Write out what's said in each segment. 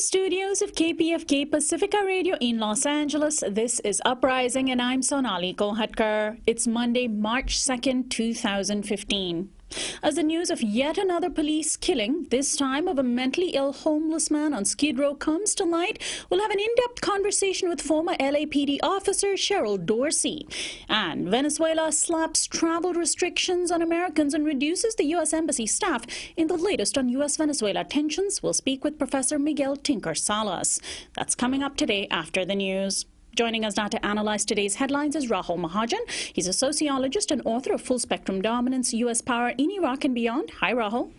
studios of KPFK Pacifica Radio in Los Angeles, this is Uprising and I'm Sonali Kolhatkar. It's Monday, March 2nd, 2015. As the news of yet another police killing, this time of a mentally ill homeless man on Skid Row, comes to light, we'll have an in-depth conversation with former LAPD officer Cheryl Dorsey. And Venezuela slaps travel restrictions on Americans and reduces the U.S. Embassy staff. In the latest on U.S.-Venezuela tensions, we'll speak with Professor Miguel Tinker Salas. That's coming up today after the news. Joining us now to analyze today's headlines is Rahul Mahajan. He's a sociologist and author of Full Spectrum Dominance, U.S. Power in Iraq and Beyond. Hi, Rahul.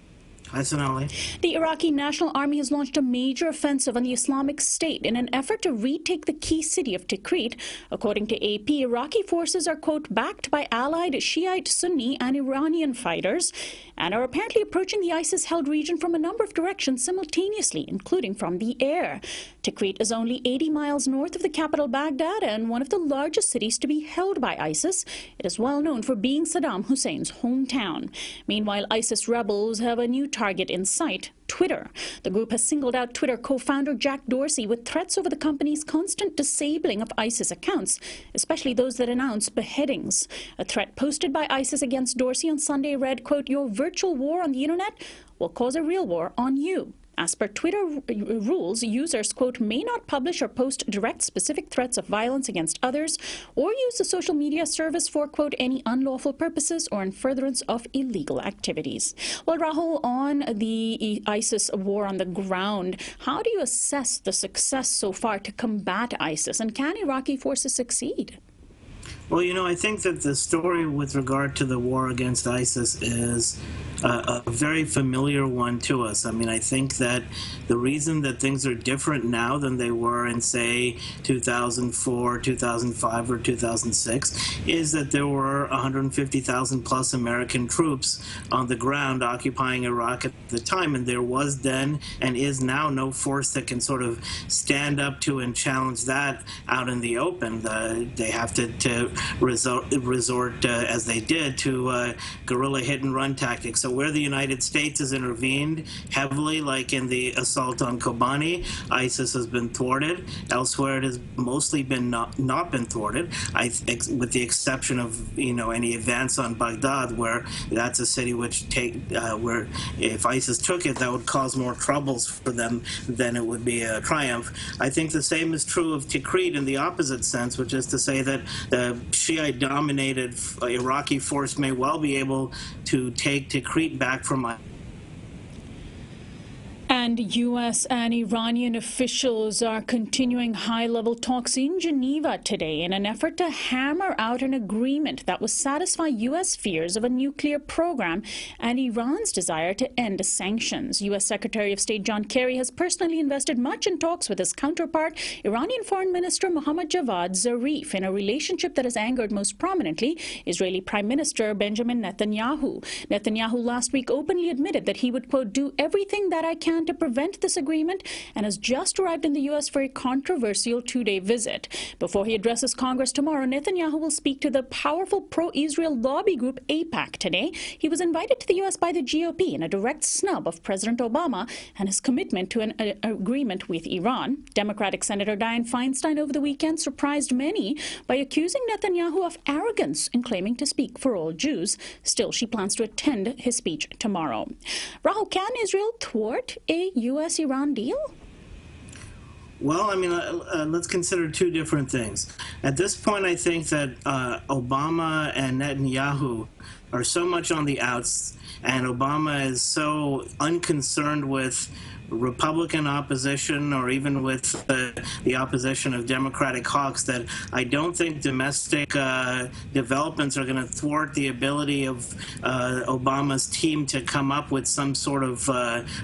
Hi, Sonali. The Iraqi National Army has launched a major offensive on the Islamic State in an effort to retake the key city of Tikrit. According to AP, Iraqi forces are, quote, backed by allied Shiite, Sunni and Iranian fighters and are apparently approaching the ISIS-held region from a number of directions simultaneously, including from the air. Tikrit is only 80 miles north of the capital Baghdad and one of the largest cities to be held by ISIS. It is well known for being Saddam Hussein's hometown. Meanwhile, ISIS rebels have a new target in sight: Twitter. The group has singled out Twitter co-founder Jack Dorsey with threats over the company's constant disabling of ISIS accounts, especially those that announce beheadings. A threat posted by ISIS against Dorsey on Sunday read, quote, "Your virtual war on the internet will cause a real war on you." As per Twitter rules, users, quote, may not publish or post direct specific threats of violence against others or use the social media service for, quote, any unlawful purposes or in furtherance of illegal activities. Well, Rahul, on the ISIS war on the ground, how do you assess the success so far to combat ISIS, and can Iraqi forces succeed? Well, you know, I think that the story with regard to the war against ISIS is a very familiar one to us. I mean, I think that the reason that things are different now than they were in, say, 2004, 2005, or 2006 is that there were 150,000 plus American troops on the ground occupying Iraq at the time, and there was then and is now no force that can sort of stand up to and challenge that out in the open. They have to resort as they did, to guerrilla hit-and-run tactics. So where the United States has intervened heavily, like in the assault on Kobani, ISIS has been thwarted. Elsewhere, it has mostly been not been thwarted, with the exception of, you know, any advance on Baghdad, where that's a city which where if ISIS took it, that would cause more troubles for them than it would be a triumph. I think the same is true of Tikrit in the opposite sense, which is to say that the Shiite-dominated Iraqi force may well be able to take Tikrit back from And U.S. and Iranian officials are continuing high-level talks in Geneva today in an effort to hammer out an agreement that will satisfy U.S. fears of a nuclear program and Iran's desire to end sanctions. U.S. Secretary of State John Kerry has personally invested much in talks with his counterpart, Iranian Foreign Minister Mohammad Javad Zarif, in a relationship that has angered most prominently Israeli Prime Minister Benjamin Netanyahu. Netanyahu last week openly admitted that he would, quote, do everything that I can to prevent this agreement, and has just arrived in the U.S. for a controversial two-day visit. Before he addresses Congress tomorrow, Netanyahu will speak to the powerful pro-Israel lobby group AIPAC today. He was invited to the U.S. by the GOP in a direct snub of President Obama and his commitment to an agreement with Iran. Democratic Senator Dianne Feinstein over the weekend surprised many by accusing Netanyahu of arrogance in claiming to speak for all Jews. Still, she plans to attend his speech tomorrow. Rahul, can Israel thwart a U.S.-Iran deal? Well, I mean, let's consider two different things. At this point, I think that Obama and Netanyahu are so much on the outs, and Obama is so unconcerned with Republican opposition or even with the opposition of Democratic hawks, that I don't think domestic developments are going to thwart the ability of Obama's team to come up with some sort of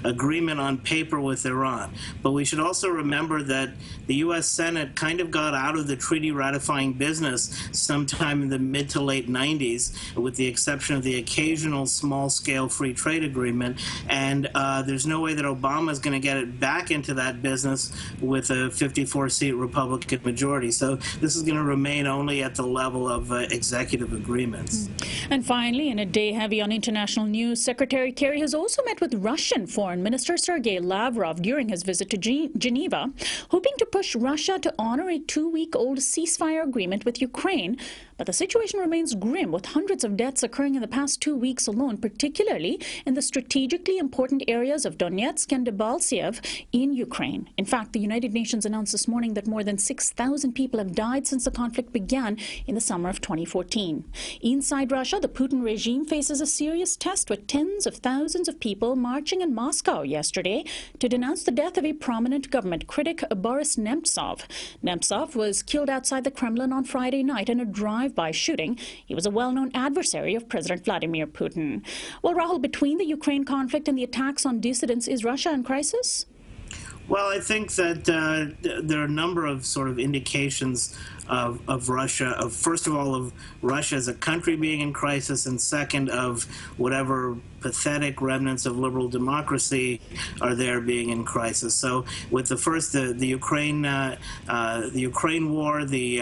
agreement on paper with Iran. But we should also remember that the U.S. Senate kind of got out of the treaty ratifying business sometime in the mid to late 90s, with the exception exception of the occasional small-scale free trade agreement. And there's no way that Obama is going to get it back into that business with a 54-seat Republican majority. So this is going to remain only at the level of executive agreements. And finally, in a day heavy on international news, Secretary Kerry has also met with Russian Foreign Minister Sergei Lavrov during his visit to Geneva, hoping to push Russia to honor a 2-week-old ceasefire agreement with Ukraine. But the situation remains grim, with hundreds of deaths occurring in the past 2 weeks alone, particularly in the strategically important areas of Donetsk and Debaltseve in Ukraine. In fact, the United Nations announced this morning that more than 6,000 people have died since the conflict began in the summer of 2014. Inside Russia, the Putin regime faces a serious test, with tens of thousands of people marching in Moscow yesterday to denounce the death of a prominent government critic, Boris Nemtsov. Nemtsov was killed outside the Kremlin on Friday night in a drive-by shooting. He was a well-known adversary of President Vladimir Putin. Well, Rahul, between the Ukraine conflict and the attacks on dissidents, is Russia in crisis? Well, I think that there are a number of sort of indications of Russia, first of all, of Russia as a country being in crisis, and second, of whatever pathetic remnants of liberal democracy are there being in crisis. So, with the first, the Ukraine war, the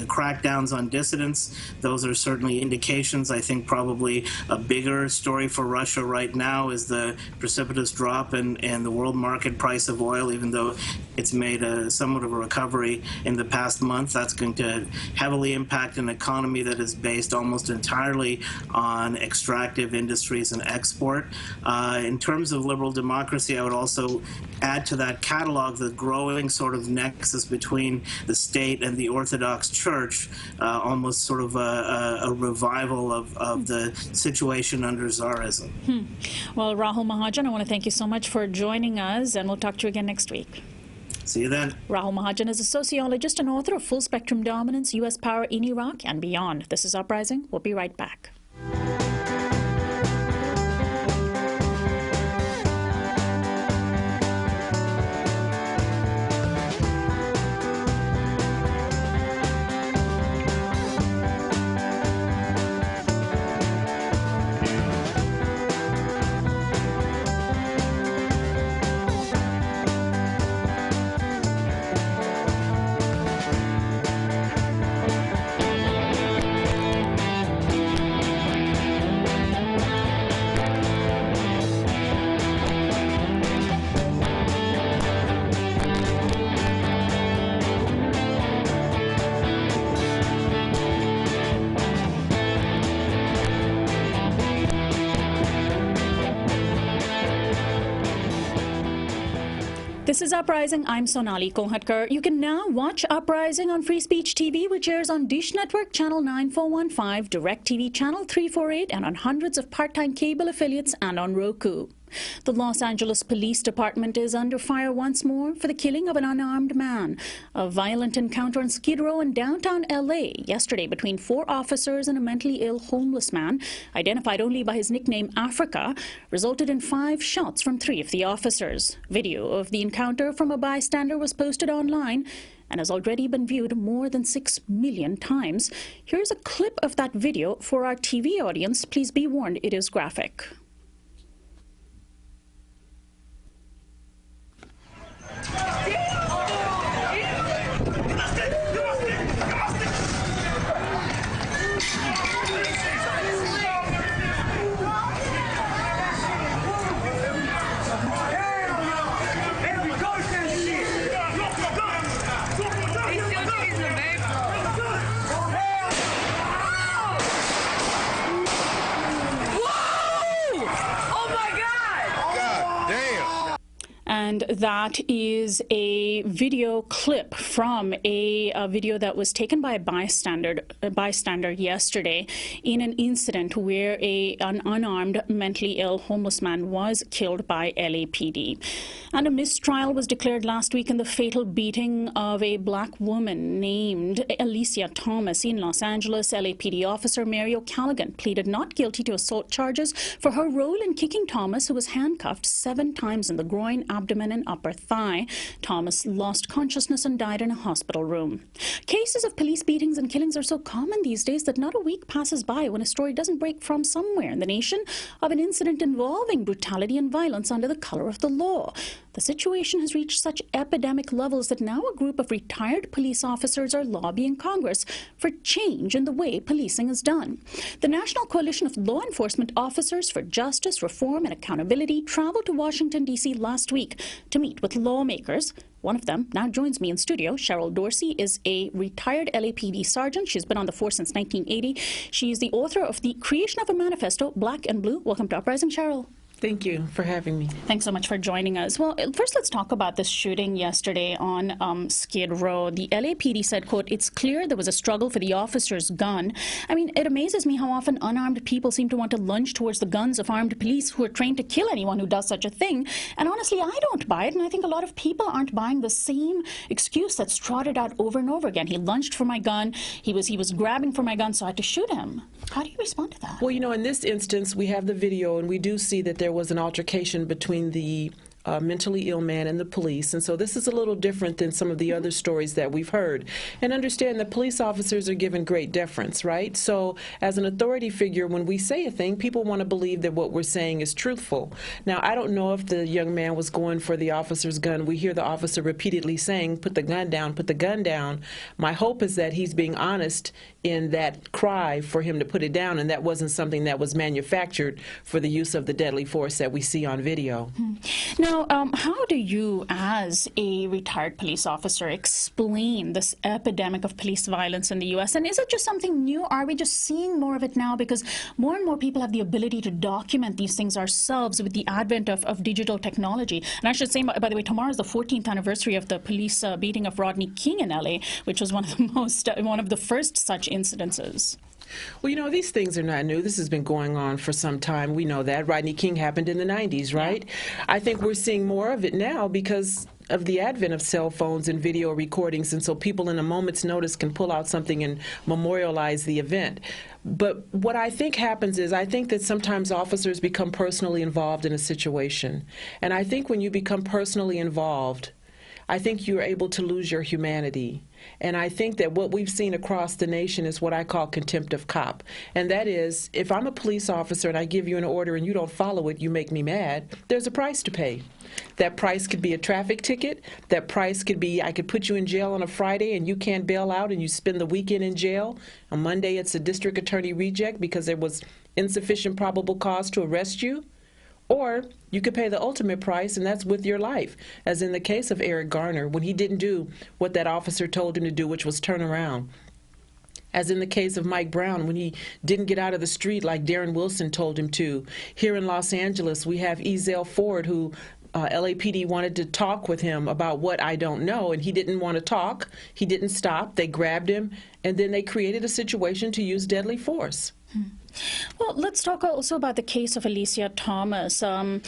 crackdowns on dissidents, those are certainly indications. I think probably a bigger story for Russia right now is the precipitous drop in the world market price of oil, even though it's made somewhat of a recovery in the past month. That's going to heavily impact an economy that is based almost entirely on extractive industries and export. In terms of liberal democracy, I would also add to that catalog the growing sort of nexus between the state and the Orthodox Church, almost sort of a revival of the situation under Tsarism. Well, Rahul Mahajan, I want to thank you so much for joining us, and we'll talk to you again next week. See you then. Rahul Mahajan is a sociologist and author of Full Spectrum Dominance, U.S. Power in Iraq and Beyond. This is Uprising. We'll be right back. This is Uprising. I'm Sonali Kolhatkar. You can now watch Uprising on Free Speech TV, which airs on Dish Network Channel 9415, DirecTV Channel 348, and on hundreds of part-time cable affiliates and on Roku. The Los Angeles Police Department is under fire once more for the killing of an unarmed man. A violent encounter in Skid Row in downtown LA yesterday between 4 officers and a mentally ill homeless man, identified only by his nickname Africa, resulted in 5 shots from 3 of the officers. Video of the encounter from a bystander was posted online and has already been viewed more than 6 million times. Here's a clip of that video for our TV audience. Please be warned, it is graphic. And that is a video clip from a video that was taken by a bystander yesterday in an incident where an unarmed, mentally ill homeless man was killed by LAPD. And a mistrial was declared last week in the fatal beating of a black woman named Alicia Thomas in Los Angeles. LAPD officer Mary O'Callaghan pleaded not guilty to assault charges for her role in kicking Thomas, who was handcuffed 7 times in the groin, abdomen, and an upper thigh. Thomas lost consciousness and died in a hospital room. Cases of police beatings and killings are so common these days that not a week passes by when a story doesn't break from somewhere in the nation of an incident involving brutality and violence under the color of the law. The situation has reached such epidemic levels that now a group of retired police officers are lobbying Congress for change in the way policing is done. The National Coalition of Law Enforcement Officers for Justice, Reform and Accountability traveled to Washington, D.C. last week to meet with lawmakers. One of them now joins me in studio. Cheryl Dorsey is a retired LAPD sergeant. She's been on the force since 1980. She is the author of The Creation of a Manifesto, Black and Blue. Welcome to Uprising, Cheryl. Thank you for having me. Thanks so much for joining us. Well, first let's talk about this shooting yesterday on Skid Row. The LAPD said, quote, "It's clear there was a struggle for the officer's gun." I mean, it amazes me how often unarmed people seem to want to lunge towards the guns of armed police who are trained to kill anyone who does such a thing. And honestly, I don't buy it, and I think a lot of people aren't buying the same excuse that's trotted out over and over again. He lunged for my gun, he was grabbing for my gun, so I had to shoot him. How do you respond to that? Well, you know, in this instance, we have the video, and we do see that there was an altercation between the mentally ill man and the police. And so this is a little different than some of the other stories that we've heard. And understand that police officers are given great deference, right? So as an authority figure, when we say a thing, people want to believe that what we're saying is truthful. Now, I don't know if the young man was going for the officer's gun. We hear the officer repeatedly saying, "Put the gun down, put the gun down." My hope is that he's being honest in that cry for him to put it down, and that wasn't something that was manufactured for the use of the deadly force that we see on video. Now, how do you, as a retired police officer, explain this epidemic of police violence in the U.S.? And is it just something new? Are we just seeing more of it now because more and more people have the ability to document these things ourselves with the advent of digital technology? And I should say, by the way, tomorrow is the 14th anniversary of the police beating of Rodney King in L.A., which was one of the first such incidences. Well, you know, these things are not new. This has been going on for some time. We know that. Rodney King happened in the 90s, right? Yeah. I think we're seeing more of it now because of the advent of cell phones and video recordings, and so people in a moment's notice can pull out something and memorialize the event. But what I think happens is I think that sometimes officers become personally involved in a situation. And I think when you become personally involved, I think you're able to lose your humanity. And I think that what we've seen across the nation is what I call contempt of cop. And that is, if I'm a police officer and I give you an order and you don't follow it, you make me mad, there's a price to pay. That price could be a traffic ticket. That price could be, I could put you in jail on a Friday and you can't bail out and you spend the weekend in jail. On Monday, it's a district attorney reject because there was insufficient probable cause to arrest you. Or you could pay the ultimate price, and that's with your life, as in the case of Eric Garner, when he didn't do what that officer told him to do, which was turn around. As in the case of Mike Brown, when he didn't get out of the street like Darren Wilson told him to. Here in Los Angeles, we have Ezell Ford, who LAPD wanted to talk with him about what I don't know, and he didn't want to talk. He didn't stop. They grabbed him, and then they created a situation to use deadly force. Well, let's talk also about the case of Alicia Thomas. In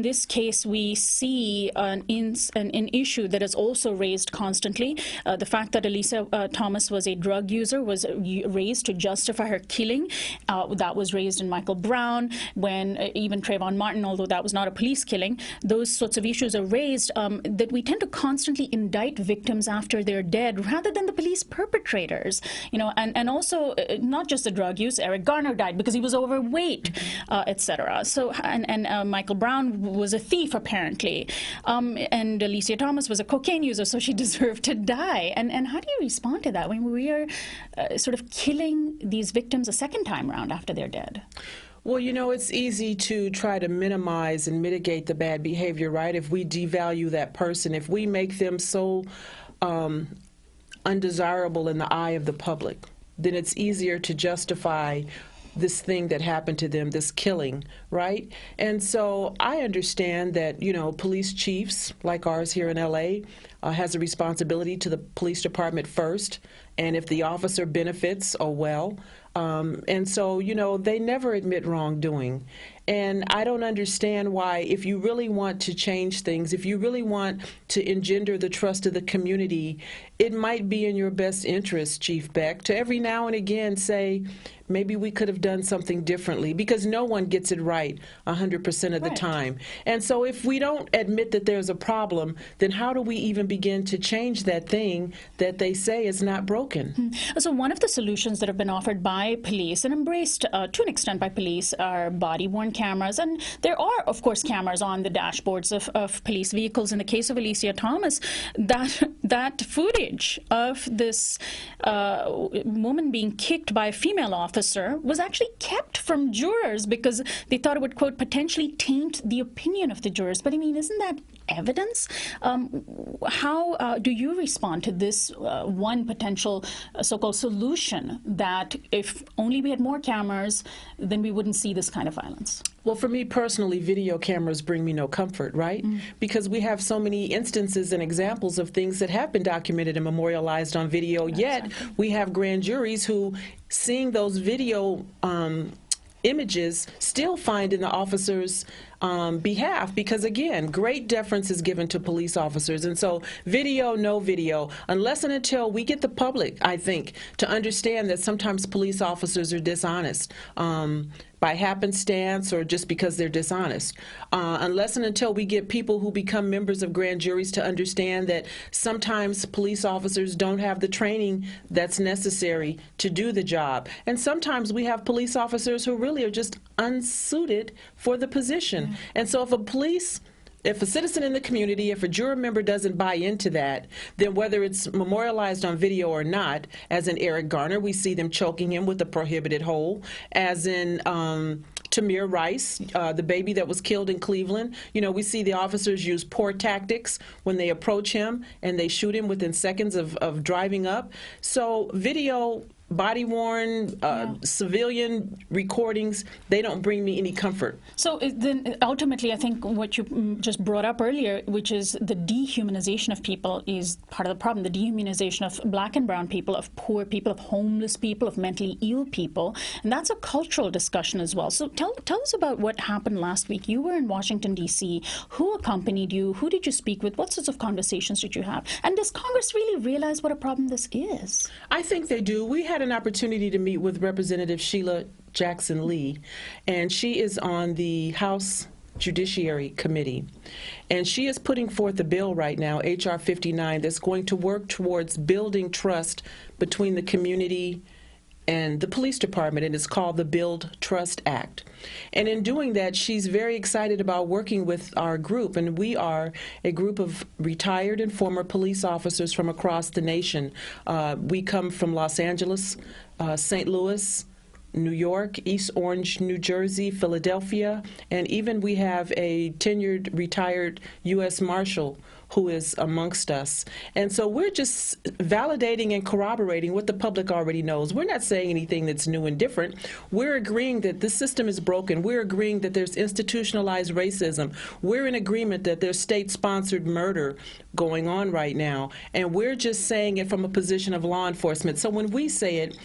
this case, we see an issue that is also raised constantly. The fact that Alicia Thomas was a drug user was raised to justify her killing. That was raised in Michael Brown, when even Trayvon Martin, although that was not a police killing, those sorts of issues are raised, that we tend to constantly indict victims after they're dead rather than the police perpetrators. You know, and also not just the drug use. Eric Garner died because he was overweight, etc. So, and Michael Brown was a thief, apparently. And Alicia Thomas was a cocaine user, so she deserved to die. And how do you respond to that when we are sort of killing these victims a second time around after they're dead? Well, you know, it's easy to try to minimize and mitigate the bad behavior, right? If we devalue that person, if we make them so undesirable in the eye of the public, then it's easier to justify this thing that happened to them, this killing, right? And so I understand that, you know, police chiefs like ours here in LA has a responsibility to the police department first. And if the officer benefits, oh well. And so, you know, they never admit wrongdoing. And I don't understand why, if you really want to change things, if you really want to engender the trust of the community, it might be in your best interest, Chief Beck, to every now and again say, maybe we could have done something differently, because no one gets it right 100% of the time. And so if we don't admit that there's a problem, then how do we even begin to change that thing that they say is not broken? So one of the solutions that have been offered by police and embraced to an extent by police are body-worn cameras. And there are, of course, cameras on the dashboards of police vehicles. In the case of Alicia Thomas, that footage of this woman being kicked by a female officer was actually kept from jurors because they thought it would, quote, potentially taint the opinion of the jurors. But I mean, isn't that evidence? How do you respond to this one potential so-called solution that if only we had more cameras, then we wouldn't see this kind of violence? Well, for me personally, video cameras bring me no comfort, right? Because we have so many instances and examples of things that have been documented and memorialized on video, yet we have grand juries who, seeing those video images, still find in the officers' behalf, because again, great deference is given to police officers. And so video, no video, unless and until we get the public, I think, to understand that sometimes police officers are dishonest by happenstance or just because they're dishonest. Unless and until we get people who become members of grand juries to understand that sometimes police officers don't have the training that's necessary to do the job. And sometimes we have police officers who really are just unsuited for the position. And so if a citizen in the community, if a juror member doesn't buy into that, then whether it's memorialized on video or not, as in Eric Garner, we see them choking him with a prohibited hold, as in Tamir Rice, the baby that was killed in Cleveland. You know, we see the officers use poor tactics when they approach him and they shoot him within seconds of driving up. So video, body-worn, civilian recordings, they don't bring me any comfort. So then ultimately, I think what you just brought up earlier, which is the dehumanization of people, is part of the problem. The dehumanization of black and brown people, of poor people, of homeless people, of mentally ill people. And that's a cultural discussion as well. So tell us about what happened last week. You were in Washington, D.C. Who accompanied you? Who did you speak with? What sorts of conversations did you have? And does Congress really realize what a problem this is? I think they do. We had an opportunity to meet with Representative Sheila Jackson Lee, and she is on the House Judiciary Committee. And she is putting forth a bill right now, H.R. 59, that's going to work towards building trust between the community and the police department, and it's called the Build Trust Act. And in doing that, she's very excited about working with our group, and we are a group of retired and former police officers from across the nation. We come from Los Angeles, St. Louis, New York, East Orange, New Jersey, Philadelphia, and even we have a tenured retired U.S. Marshal who is amongst us. And so we're just validating and corroborating what the public already knows. We're not saying anything that's new and different. We're agreeing that the system is broken. We're agreeing that there's institutionalized racism. We're in agreement that there's state-sponsored murder going on right now. And we're just saying it from a position of law enforcement. So when we say it,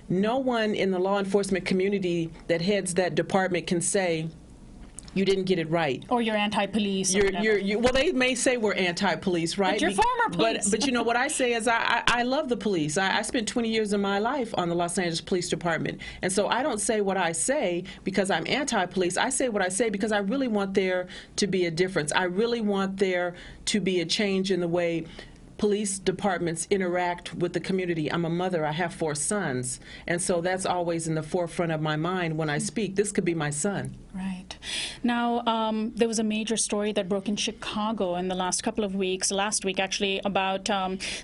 no one in the law enforcement community that heads that department can say, you didn't get it right. Or you're anti-police. Well, they may say we're anti-police, right? But you're former police. But you know, what I say is I love the police. I spent 20 years of my life on the Los Angeles Police Department. And so I don't say what I say because I'm anti-police. I say what I say because I really want there to be a difference. I really want there to be a change in the way police departments interact with the community. I'm a mother. I have 4 sons. And so that's always in the forefront of my mind when I speak. This could be my son. Right. Now, there was a major story that broke in Chicago in the last couple of weeks, last week actually, about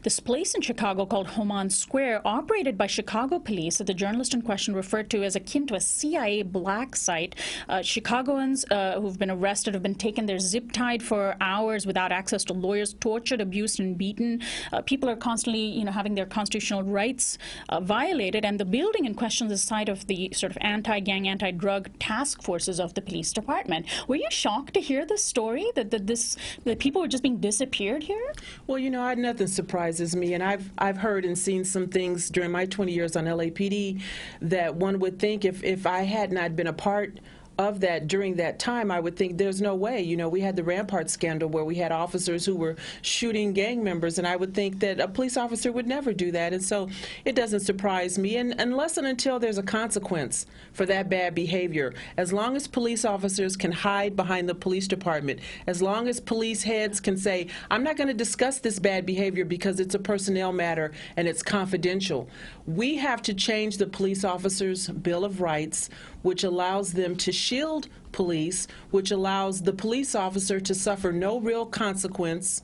this place in Chicago called Homan Square, operated by Chicago police, that the journalist in question referred to as akin to a CIA black site. Chicagoans who've been arrested have been taken there zip-tied for hours without access to lawyers, tortured, abused, and beaten. beaten. People are constantly, having their constitutional rights violated. And the building in question is the site of the sort of anti-gang, anti-drug task forces of the police department. Were you shocked to hear this story, that people were just being disappeared here? Well, nothing surprises me, and I've heard and seen some things during my 20 years on LAPD that one would think if I had not been a part of that during that time, I would think there's no way. We had the Rampart scandal where we had officers who were shooting gang members, and I would think that a police officer would never do that. And so it doesn't surprise me. And unless and until there's a consequence for that bad behavior, as long as police officers can hide behind the police department, as long as police heads can say, I'm not going to discuss this bad behavior because it's a personnel matter and it's confidential. We have to change the police officers' Bill of Rights, which allows them to shield police, which allows the police officer to suffer no real consequence.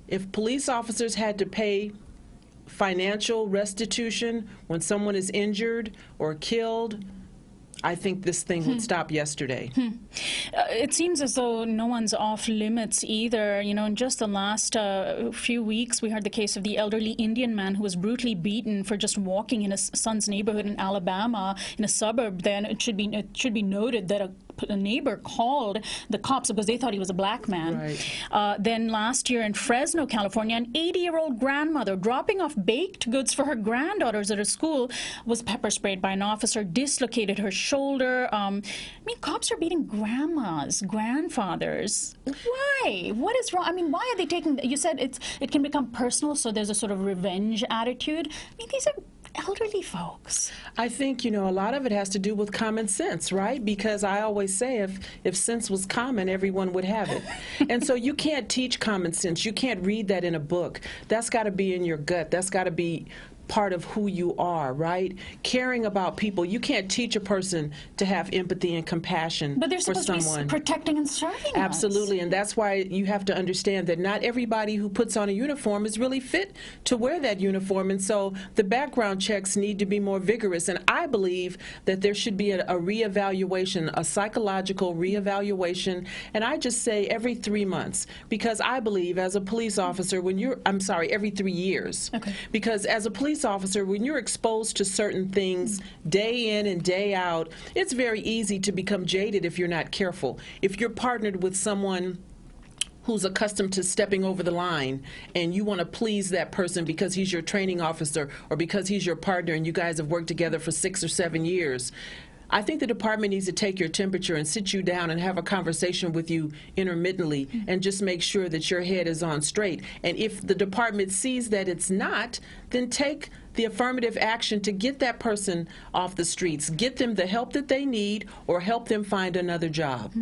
If police officers had to pay financial restitution when someone is injured or killed, I think this thing would stop yesterday. It seems as though no one's off limits either. In just the last few weeks, we heard the case of the elderly Indian man who was brutally beaten for just walking in his son's neighborhood in Alabama, in a suburb. Then it should be noted that a neighbor called the cops because they thought he was a black man. Right. Then last year in Fresno, California, an 80-year-old grandmother dropping off baked goods for her granddaughters at a school was pepper sprayed by an officer, dislocated her shoulder. Cops are beating grandmas, grandfathers. Why? What is wrong? Why are they taking? You said it can become personal, so there's a sort of revenge attitude. These are elderly folks. I think, a lot of it has to do with common sense, right? Because I always say if sense was common, everyone would have it. And so you can't teach common sense. You can't read that in a book. That's got to be in your gut. That's got to be part of who you are, right? Caring about people. You can't teach a person to have empathy and compassion but they're for supposed someone. to be protecting and serving Absolutely, us. And that's why you have to understand that not everybody who puts on a uniform is really fit to wear that uniform, and so the background checks need to be more vigorous. And I believe that there should be a reevaluation, a psychological reevaluation, and I just say every 3 months, because I believe as a police officer, every 3 years, okay. Because as a police officer, when you're exposed to certain things day in and day out, it's very easy to become jaded if you're not careful. If you're partnered with someone who's accustomed to stepping over the line and you want to please that person because he's your training officer or because he's your partner and you guys have worked together for 6 or 7 years, I think the department needs to take your temperature and sit you down and have a conversation with you intermittently and just make sure that your head is on straight. And if the department sees that it's not, then take the affirmative action to get that person off the streets, get them the help that they need, or help them find another job.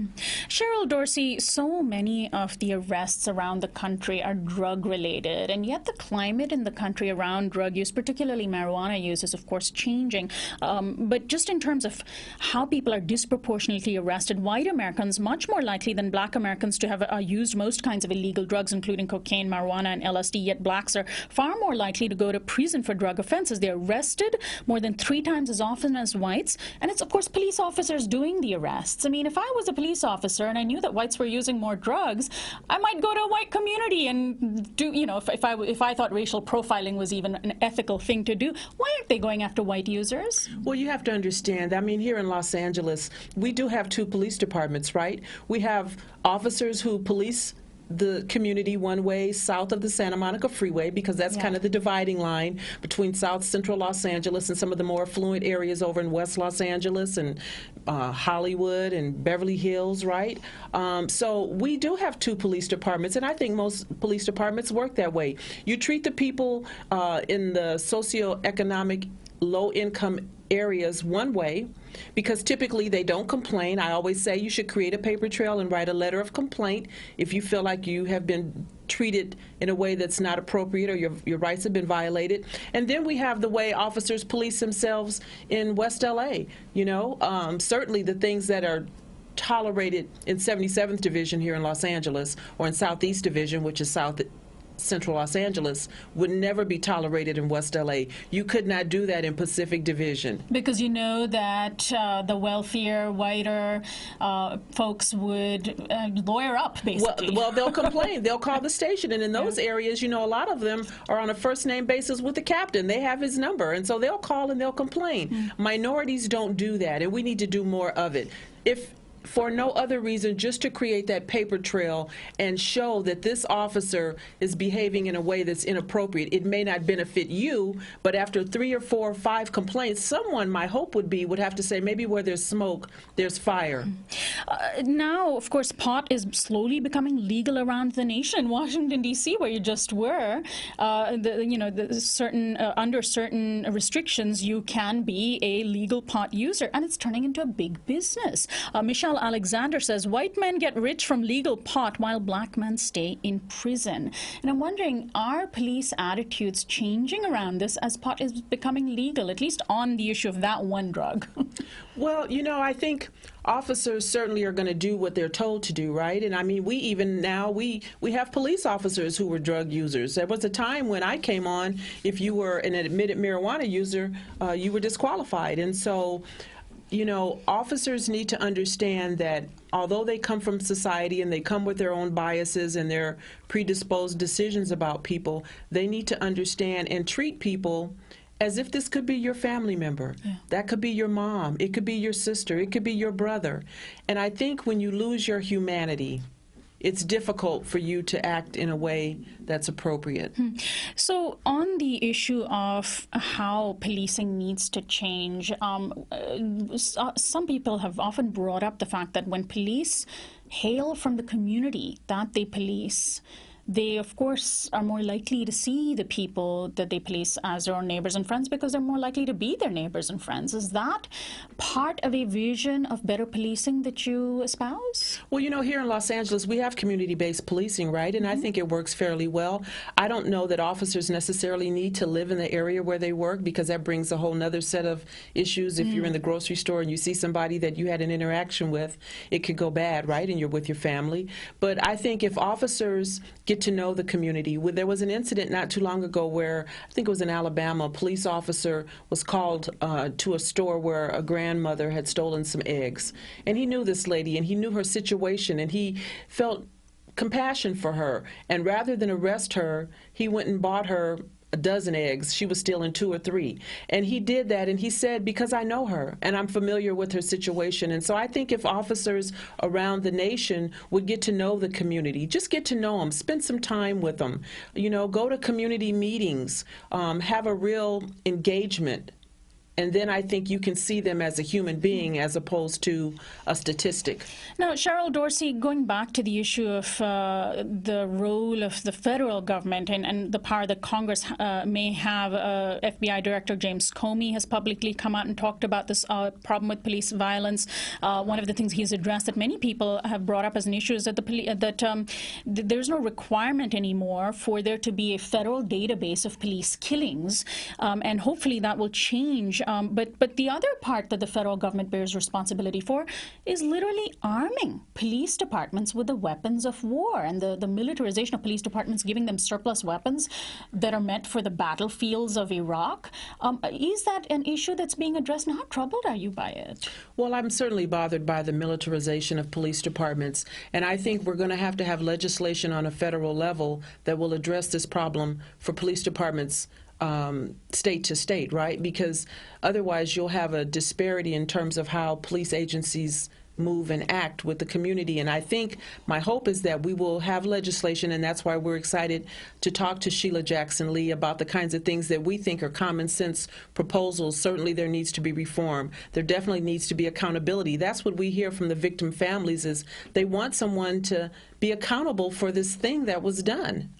Cheryl Dorsey, so many of the arrests around the country are drug-related, and yet the climate in the country around drug use, particularly marijuana use, is of course changing. But just in terms of how people are disproportionately arrested, white Americans much more likely than black Americans to have used most kinds of illegal drugs, including cocaine, marijuana, and LSD, yet blacks are far more likely to go to prison for drug offenses. They're arrested more than 3 times as often as whites, and it's of course police officers doing the arrests. If I was a police officer and I knew that whites were using more drugs, I might go to a white community and do, if I thought racial profiling was even an ethical thing to do. Why aren't they going after white users? Well, you have to understand, here in Los Angeles, we do have 2 police departments, right? We have officers who police the community one way south of the Santa Monica Freeway, because that's kind of the dividing line between South Central Los Angeles and some of the more affluent areas over in West Los Angeles and Hollywood and Beverly Hills, right? So we do have 2 police departments, and I think most police departments work that way. You treat the people in the socioeconomic low-income areas one way, because typically they don't complain. I always say you should create a paper trail and write a letter of complaint if you feel like you have been treated in a way that's not appropriate or your rights have been violated. And then we have the way officers police themselves in West LA. Certainly the things that are tolerated in 77th Division here in Los Angeles or in Southeast Division, which is Central Los Angeles would never be tolerated in West LA. You could not do that in Pacific Division. Because you know that the wealthier, whiter folks would lawyer up, basically. Well, they'll complain. They'll call the station. And in those areas, you know, a lot of them are on a first-name basis with the captain. They have his number. And so they'll call and they'll complain. Minorities don't do that, and we need to do more of it. If for no other reason, just to create that paper trail and show that this officer is behaving in a way that's inappropriate. It may not benefit you, but after 3 or 4 or 5 complaints, someone, my hope would have to say, maybe where there's smoke, there's fire. Now, of course, pot is slowly becoming legal around the nation. In Washington, D.C., where you just were, under certain restrictions, you can be a legal pot user, and it's turning into a big business. Michelle Alexander says white men get rich from legal pot while black men stay in prison. And I'm wondering, are police attitudes changing around this as pot is becoming legal, at least on the issue of that one drug? Well, you know, I think officers certainly are going to do what they're told to do, right? And I mean, we have police officers who were drug users. There was a time when I came on, if you were an admitted marijuana user, you were disqualified. And so, you know, officers need to understand that although they come from society and they come with their own biases and their predisposed decisions about people, they need to understand and treat people as if this could be your family member. Yeah. That could be your mom. It could be your sister. It could be your brother. And I think when you lose your humanity, it's difficult for you to act in a way that's appropriate. So on the issue of how policing needs to change, some people have often brought up the fact that when police hail from the community that they police, they, of course, are more likely to see the people that they police as their own neighbors and friends because they're more likely to be their neighbors and friends. Is that part of a vision of better policing that you espouse? Well, you know, here in Los Angeles, we have community-based policing, right? And I think it works fairly well. I don't know that officers necessarily need to live in the area where they work because that brings a whole nother set of issues. If you're in the grocery store and you see somebody that you had an interaction with, it could go bad, right? And you're with your family. But I think if officers get to know the community. There was an incident not too long ago where, I think it was in Alabama, a police officer was called to a store where a grandmother had stolen some eggs. And he knew this lady and he knew her situation and he felt compassion for her. And rather than arrest her, he went and bought her a dozen eggs. She was stealing 2 or 3. And he did that, and he said, because I know her, and I'm familiar with her situation. And so I think if officers around the nation would get to know the community, just get to know them, spend some time with them, you know, go to community meetings, have a real engagement. And then I think you can see them as a human being as opposed to a statistic. Now, Cheryl Dorsey, going back to the issue of the role of the federal government and the power that Congress may have, FBI Director James Comey has publicly come out and talked about this problem with police violence. One of the things he's addressed that many people have brought up as an issue is that there's no requirement anymore for there to be a federal database of police killings, and hopefully that will change. But the other part that the federal government bears responsibility for is literally arming police departments with the weapons of war and the militarization of police departments, giving them surplus weapons that are meant for the battlefields of Iraq. Is that an issue that's being addressed? And how troubled are you by it? Well, I'm certainly bothered by the militarization of police departments. And I think we're going to have legislation on a federal level that will address this problem for police departments state to state, right? Because otherwise you'll have a disparity in terms of how police agencies move and act with the community. And I think my hope is that we will have legislation, and that's why we're excited to talk to Sheila Jackson Lee about the kinds of things that we think are common sense proposals. Certainly there needs to be reform. There definitely needs to be accountability. That's what we hear from the victim families is they want someone to be accountable for this thing that was done.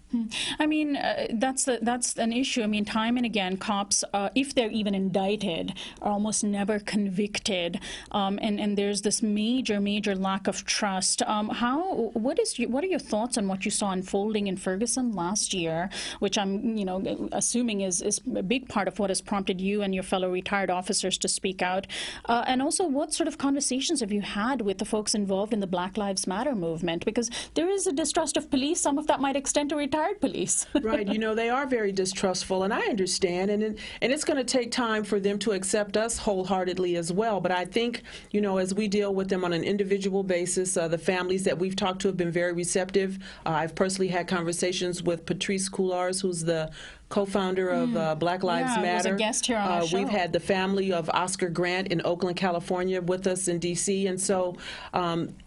I mean, that's an issue. I mean, time and again, cops, if they're even indicted, are almost never convicted, and there's this major lack of trust. What are your thoughts on what you saw unfolding in Ferguson last year, which I'm, assuming is a big part of what has prompted you and your fellow retired officers to speak out, and also what sort of conversations have you had with the folks involved in the Black Lives Matter movement? Because there is a distrust of police. Some of that might extend to retired retired police. Right. You know, they are very distrustful, and I understand. And it's going to take time for them to accept us wholeheartedly as well. But I think, you know, as we deal with them on an individual basis, the families that we've talked to have been very receptive. I've personally had conversations with Patrice Coulars, who's the co-founder of Black Lives Matter. He was a guest here on our show. We've had the family of Oscar Grant in Oakland, California with us in D.C. And so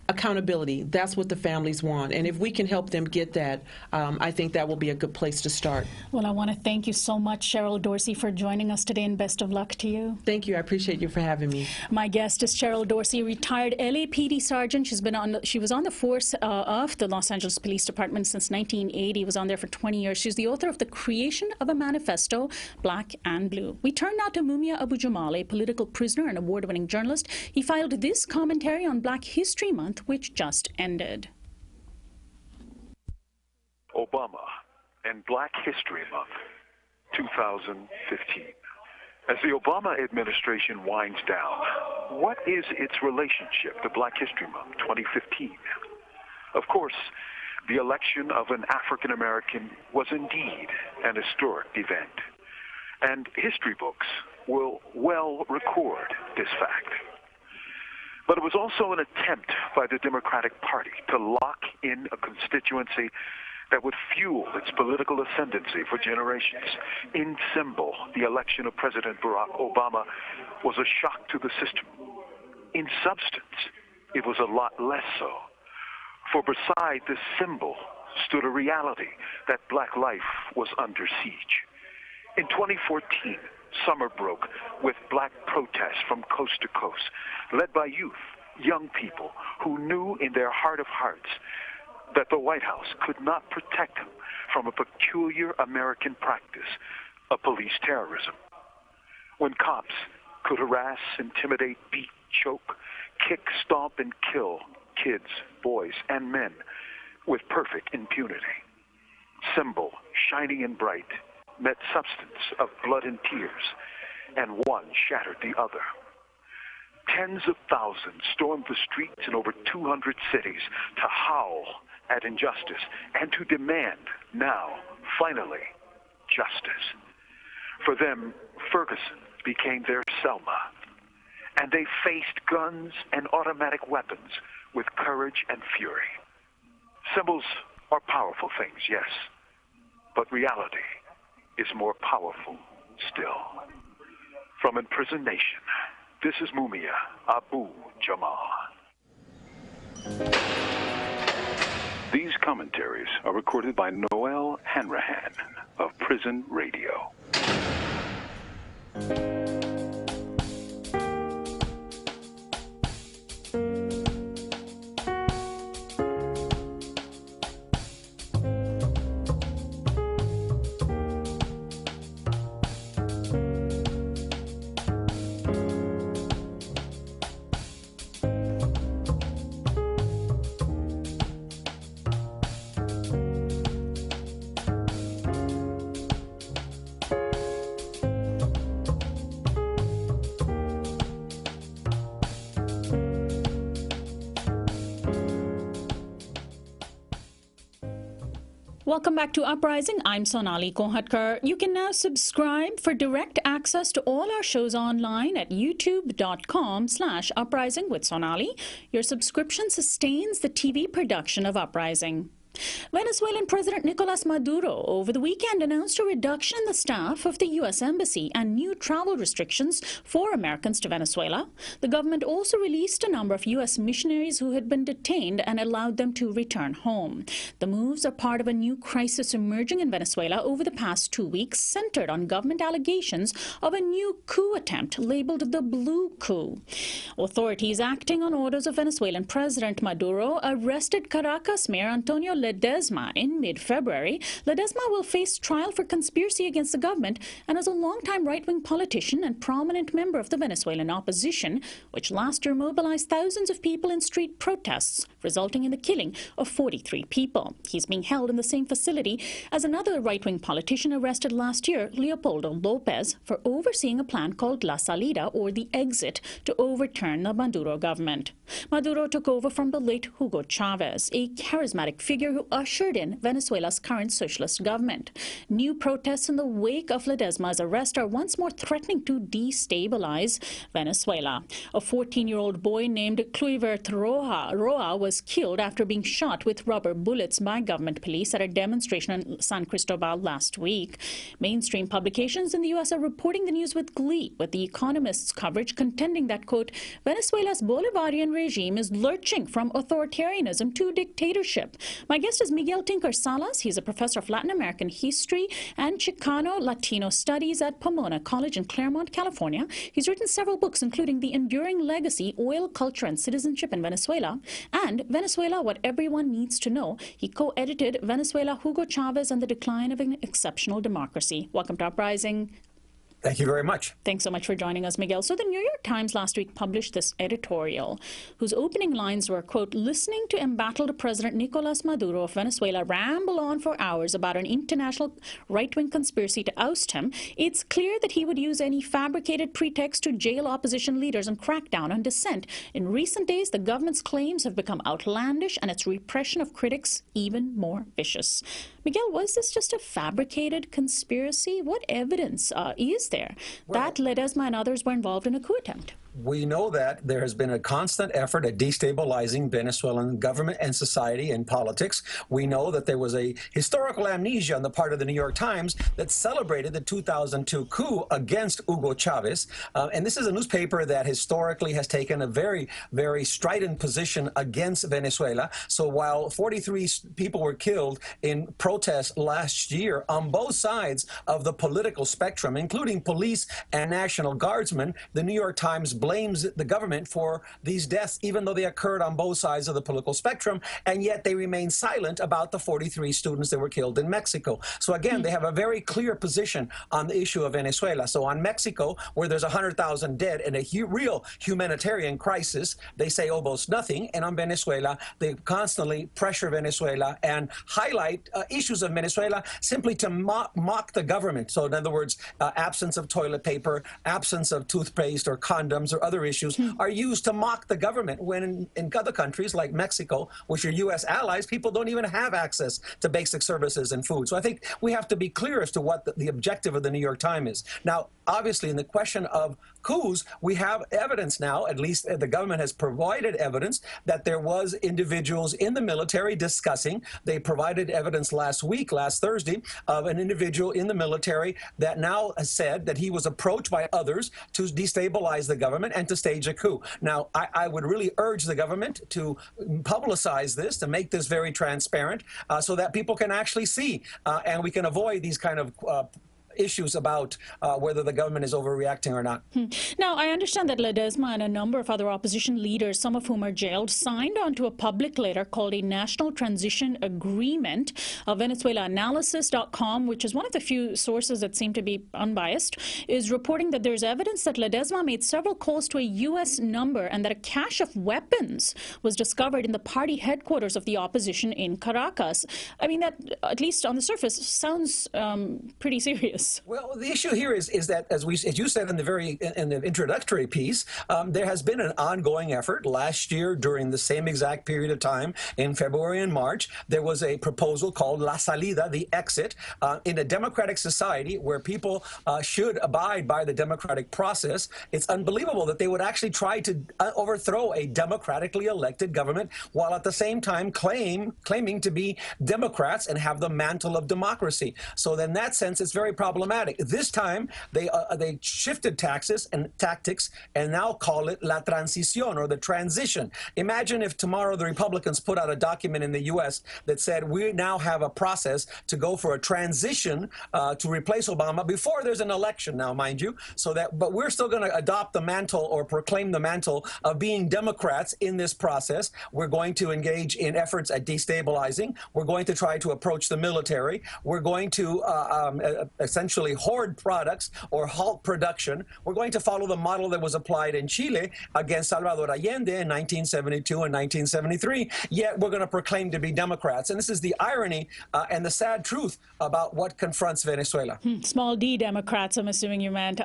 accountability, that's what the families want. And if we can help them get that, I think that will be a good place to start. Well, I want to thank you so much, Cheryl Dorsey, for joining us today, and best of luck to you. Thank you. I appreciate you for having me. My guest is Cheryl Dorsey, retired LAPD sergeant. She was on the force of the Los Angeles Police Department since 1980. Was on there for 20 years. She's the author of The Creation of a Manifesto, Black and Blue. We turn now to Mumia Abu Jamal, a political prisoner and award-winning journalist. He filed this commentary on Black History Month, which just ended. Obama and Black History Month, 2015. As the Obama administration winds down, what is its relationship to Black History Month 2015? Of course, the election of an African American was indeed an historic event, and history books will well record this fact. But it was also an attempt by the Democratic Party to lock in a constituency that would fuel its political ascendancy for generations. In symbol, the election of President Barack Obama was a shock to the system. In substance, it was a lot less so. For beside this symbol stood a reality that Black life was under siege. In 2014, summer broke with Black protests from coast to coast, led by youth, young people who knew in their heart of hearts that the White House could not protect them from a peculiar American practice of police terrorism. When cops could harass, intimidate, beat, choke, kick, stomp, and kill kids, boys, and men with perfect impunity. Symbol, shining and bright, met substance of blood and tears, and one shattered the other. Tens of thousands stormed the streets in over 200 cities to howl at injustice and to demand now, finally, justice. For them, Ferguson became their Selma, and they faced guns and automatic weapons with courage and fury. Symbols are powerful things, yes, but reality is more powerful still. From Imprisoned Nation, this is Mumia Abu Jamal. These commentaries are recorded by Noel Hanrahan of Prison Radio. Welcome back to Uprising. I'm Sonali Kohatkar. You can now subscribe for direct access to all our shows online at youtube.com/uprising with Sonali. Your subscription sustains the TV production of Uprising. Venezuelan President Nicolas Maduro over the weekend announced a reduction in the staff of the U.S. Embassy and new travel restrictions for Americans to Venezuela. The government also released a number of U.S. missionaries who had been detained and allowed them to return home. The moves are part of a new crisis emerging in Venezuela over the past 2 weeks, centered on government allegations of a new coup attempt labeled the Blue Coup. Authorities acting on orders of Venezuelan President Maduro arrested Caracas Mayor Antonio Ledesma in mid-February. Ledesma will face trial for conspiracy against the government and is a longtime right-wing politician and prominent member of the Venezuelan opposition, which last year mobilized thousands of people in street protests, resulting in the killing of 43 people. He's being held in the same facility as another right-wing politician arrested last year, Leopoldo Lopez, for overseeing a plan called La Salida, or the Exit, to overturn the Maduro government. Maduro took over from the late Hugo Chavez, a charismatic figure who who ushered in Venezuela's current socialist government. New protests in the wake of Ledesma's arrest are once more threatening to destabilize Venezuela. A 14-year-old boy named Kluivert Roa was killed after being shot with rubber bullets by government police at a demonstration in San Cristobal last week. Mainstream publications in the U.S. are reporting the news with glee, with The Economist's coverage contending that, quote, Venezuela's Bolivarian regime is lurching from authoritarianism to dictatorship. My guest is Miguel Tinker Salas. He's a professor of Latin American history and Chicano Latino studies at Pomona College in Claremont, California. He's written several books, including The Enduring Legacy, Oil, Culture, and Citizenship in Venezuela, and Venezuela, What Everyone Needs to Know. He co-edited Venezuela, Hugo Chavez, and the Decline of an Exceptional Democracy. Welcome to Uprising. Thank you very much. Thanks so much for joining us, Miguel. So the New York Times last week published this editorial whose opening lines were, quote, listening to embattled President Nicolas Maduro of Venezuela ramble on for hours about an international right-wing conspiracy to oust him, it's clear that he would use any fabricated pretext to jail opposition leaders and crack down on dissent. In recent days, the government's claims have become outlandish and its repression of critics even more vicious. Miguel, was this just a fabricated conspiracy? What evidence is there that Ledesma and others were involved in a coup attempt? We know that there has been a constant effort at destabilizing Venezuelan government and society and politics. We know that there was a historical amnesia on the part of the New York Times that celebrated the 2002 coup against Hugo Chavez. And this is a newspaper that historically has taken a very, very strident position against Venezuela. So while 43 people were killed in protests last year on both sides of the political spectrum, including police and National Guardsmen, the New York Times blames the government for these deaths, even though they occurred on both sides of the political spectrum, and yet they remain silent about the 43 students that were killed in Mexico. So again, they have a very clear position on the issue of Venezuela. So on Mexico, where there's 100,000 dead and a real humanitarian crisis, they say almost nothing. And on Venezuela, they constantly pressure Venezuela and highlight issues of Venezuela simply to mock the government. So in other words, absence of toilet paper, absence of toothpaste or condoms or other issues are used to mock the government, when in other countries like Mexico, which are U.S. allies, people don't even have access to basic services and food. So I think we have to be clear as to what the objective of the New York Times is. Now, obviously, in the question of coups, we have evidence now, at least the government has provided evidence, that there was individuals in the military discussing. They provided evidence last Thursday, of an individual in the military that now has said that he was approached by others to destabilize the government and to stage a coup. Now, I would really urge the government to publicize this, to make this very transparent, so that people can actually see and we can avoid these kind of issues about whether the government is overreacting or not. Now, I understand that Ledesma and a number of other opposition leaders, some of whom are jailed, signed onto a public letter called a National Transition Agreement. VenezuelaAnalysis.com, which is one of the few sources that seem to be unbiased, is reporting that there's evidence that Ledesma made several calls to a U.S. number and that a cache of weapons was discovered in the party headquarters of the opposition in Caracas. I mean, that, at least on the surface, sounds pretty serious. Well, the issue here is that, as you said in the introductory piece, there has been an ongoing effort. Last year, during the same exact period of time, in February and March, there was a proposal called La Salida, the exit, in a democratic society where people should abide by the democratic process. It's unbelievable that they would actually try to overthrow a democratically elected government while at the same time claiming to be Democrats and have the mantle of democracy. So in that sense, it's very problematic. This time, they shifted tactics and now call it La Transición, or the transition. Imagine if tomorrow the Republicans put out a document in the U.S. that said we now have a process to go for a transition to replace Obama before there's an election now, mind you. But we're still going to adopt the mantle or proclaim the mantle of being Democrats in this process. We're going to engage in efforts at destabilizing. We're going to try to approach the military. We're going to essentially essentially hoard products or halt production. We're going to follow the model that was applied in Chile against Salvador Allende in 1972 and 1973, yet we're going to proclaim to be Democrats. And this is the irony and the sad truth about what confronts Venezuela. Small d Democrats, I'm assuming you meant.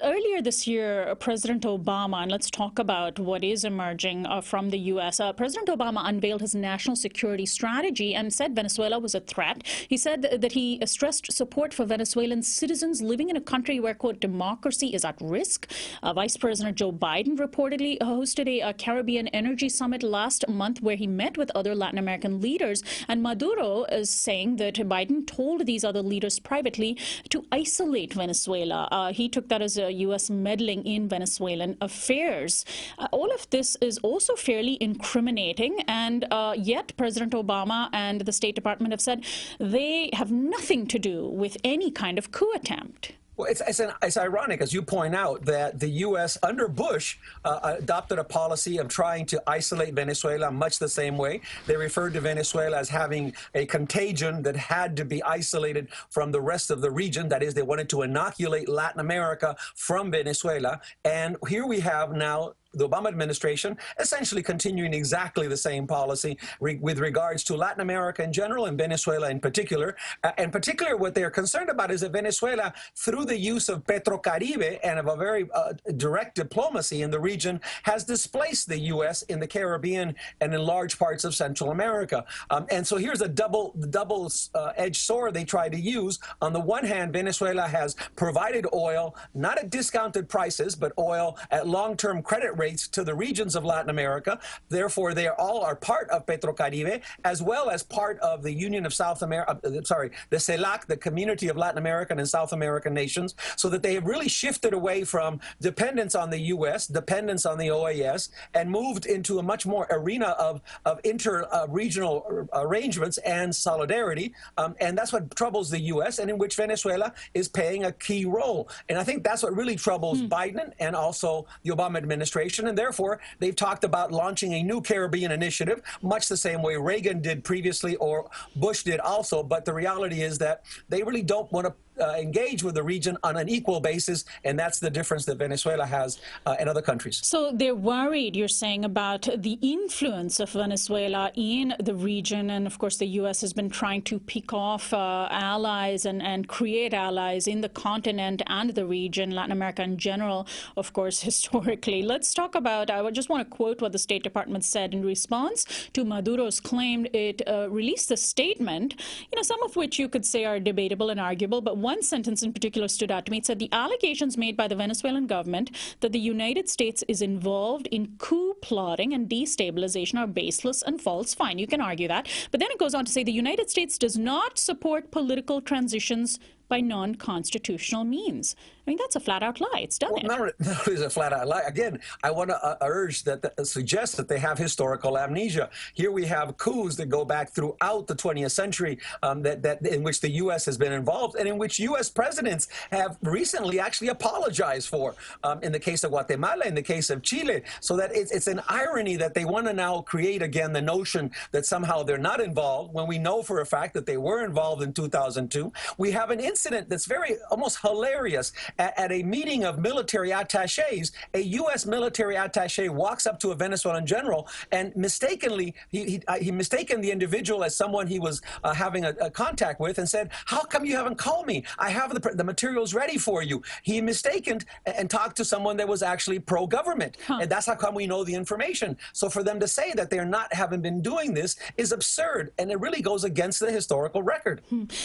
Earlier this year, President Obama, and let's talk about what is emerging from the U.S. President Obama unveiled his national security strategy and said Venezuela was a threat. He said that he stressed support for Venezuelan citizens living in a country where, quote, democracy is at risk. Vice President Joe Biden reportedly hosted a Caribbean energy summit last month where he met with other Latin American leaders. And Maduro is saying that Biden told these other leaders privately to isolate Venezuela. He took that as a U.S. meddling in Venezuelan affairs. All of this is also fairly incriminating, and yet President Obama and the State Department have said they have nothing to do with any kind of coup attempt. Well, it's ironic, as you point out, that the U.S. under Bush adopted a policy of trying to isolate Venezuela much the same way. They referred to Venezuela as having a contagion that had to be isolated from the rest of the region. That is, they wanted to inoculate Latin America from Venezuela. And here we have now the Obama administration essentially continuing exactly the same policy with regards to Latin America in general and Venezuela in particular. In particular, what they're concerned about is that Venezuela, through the use of Petrocaribe and of a very direct diplomacy in the region, has displaced the U.S. in the Caribbean and in large parts of Central America. And so here's a double-edged sword they try to use. On the one hand, Venezuela has provided oil, not at discounted prices, but oil at long-term credit rates to the regions of Latin America. Therefore, they all are part of Petrocaribe, as well as part of the Union of South America, the CELAC, the Community of Latin American and South American Nations, so that they have really shifted away from dependence on the U.S., dependence on the OAS, and moved into a much more arena of inter-regional arrangements and solidarity. And that's what troubles the U.S., and in which Venezuela is playing a key role. And I think that's what really troubles Biden and also the Obama administration. And therefore, they've talked about launching a new Caribbean initiative, much the same way Reagan did previously or Bush did also. But the reality is that they really don't want to engage with the region on an equal basis, and that's the difference that Venezuela has in other countries. So they're worried, you're saying, about the influence of Venezuela in the region, and of course the U.S. has been trying to pick off allies and create allies in the continent and the region, Latin America in general, of course, historically. Let's talk about, I just want to quote what the State Department said in response to Maduro's claim. It released a statement, some of which you could say are debatable and arguable, but one sentence in particular stood out to me. It said the allegations made by the Venezuelan government that the United States is involved in coup plotting and destabilization are baseless and false. Fine, you can argue that. But then it goes on to say the United States does not support political transitions by non-constitutional means. I mean, that's a flat-out lie. It's done. No, it's a flat-out lie. Again, I want to suggest that they have historical amnesia. Here we have coups that go back throughout the 20th century in which the U.S. has been involved and in which U.S. presidents have recently actually apologized for, in the case of Guatemala, in the case of Chile. So that it's an irony that they want to now create again the notion that somehow they're not involved when we know for a fact that they were involved in 2002. We have an incident that's almost hilarious. At a meeting of military attaches, a U.S. military attache walks up to a Venezuelan general and mistakenly, he mistaken the individual as someone he was having a contact with and said, "How come you haven't called me? I have the materials ready for you." He mistaken and talked to someone that was actually pro-government. And that's how come we know the information. So for them to say that they're not having been doing this is absurd, and it really goes against the historical record.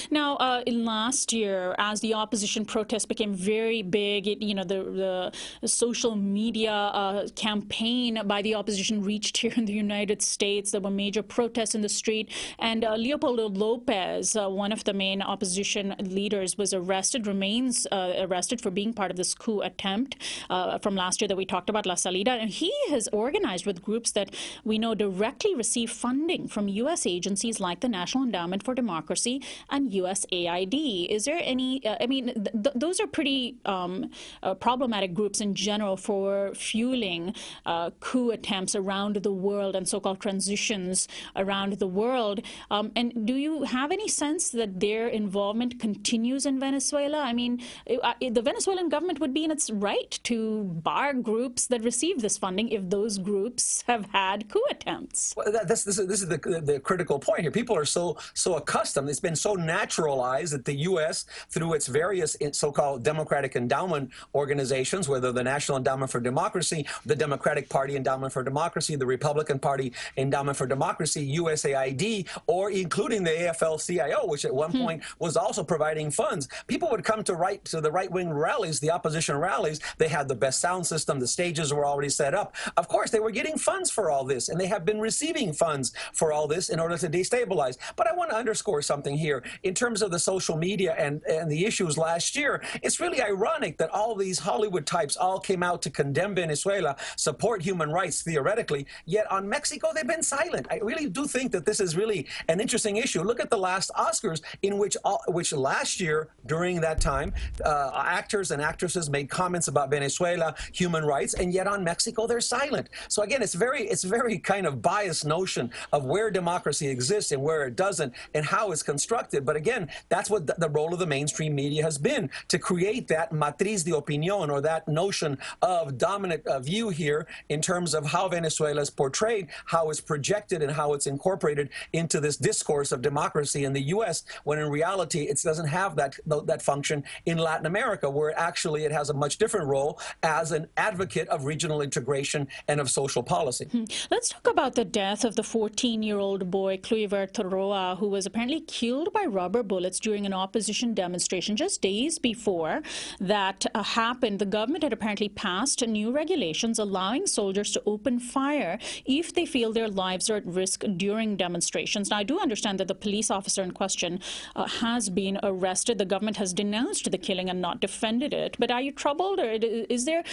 Now, last year, as the opposition protests became very big, the social media campaign by the opposition reached here in the United States. There were major protests in the street, and Leopoldo Lopez, one of the main opposition leaders, was remains arrested for being part of this coup attempt from last year that we talked about, La Salida. And he has organized with groups that we know directly receive funding from U.S. agencies like the National Endowment for Democracy and USAID. Is there there any, I mean, those are pretty problematic groups in general for fueling coup attempts around the world and so-called transitions around the world. And do you have any sense that their involvement continues in Venezuela? I mean, the Venezuelan government would be in its right to bar groups that receive this funding if those groups have had coup attempts. Well, this is the critical point here. People are so accustomed. It's been so naturalized that the U.S., through its various so-called democratic endowment organizations, whether the National Endowment for Democracy, the Democratic Party Endowment for Democracy, the Republican Party Endowment for Democracy, USAID, or including the AFL-CIO, which at one point was also providing funds. People would come to the right-wing rallies, the opposition rallies. They had the best sound system. The stages were already set up. Of course, they were getting funds for all this, and they have been receiving funds for all this in order to destabilize. But I want to underscore something here. In terms of the social media and the issues last year, it's really ironic that all these Hollywood types all came out to condemn Venezuela, support human rights theoretically, yet on Mexico they've been silent. I really do think that this is really an interesting issue. Look at the last Oscars, in which last year during that time, actors and actresses made comments about Venezuela, human rights, and yet on Mexico they're silent. So again, it's very kind of biased notion of where democracy exists and where it doesn't, and how it's constructed. But again, that's what the role of the mainstream media has been, to create that matriz de opinión, or that notion of dominant view here in terms of how Venezuela is portrayed, how it's projected, and how it's incorporated into this discourse of democracy in the U.S., when in reality it doesn't have that function in Latin America, where actually it has a much different role as an advocate of regional integration and of social policy. Let's talk about the death of the 14-year-old boy, Kluivert Roa, who was apparently killed by rubber bullets during an opposition demonstration just days before that happened. The government had apparently passed new regulations allowing soldiers to open fire if they feel their lives are at risk during demonstrations. Now, I do understand that the police officer in question has been arrested. The government has denounced the killing and not defended it. But are you troubled, or is there,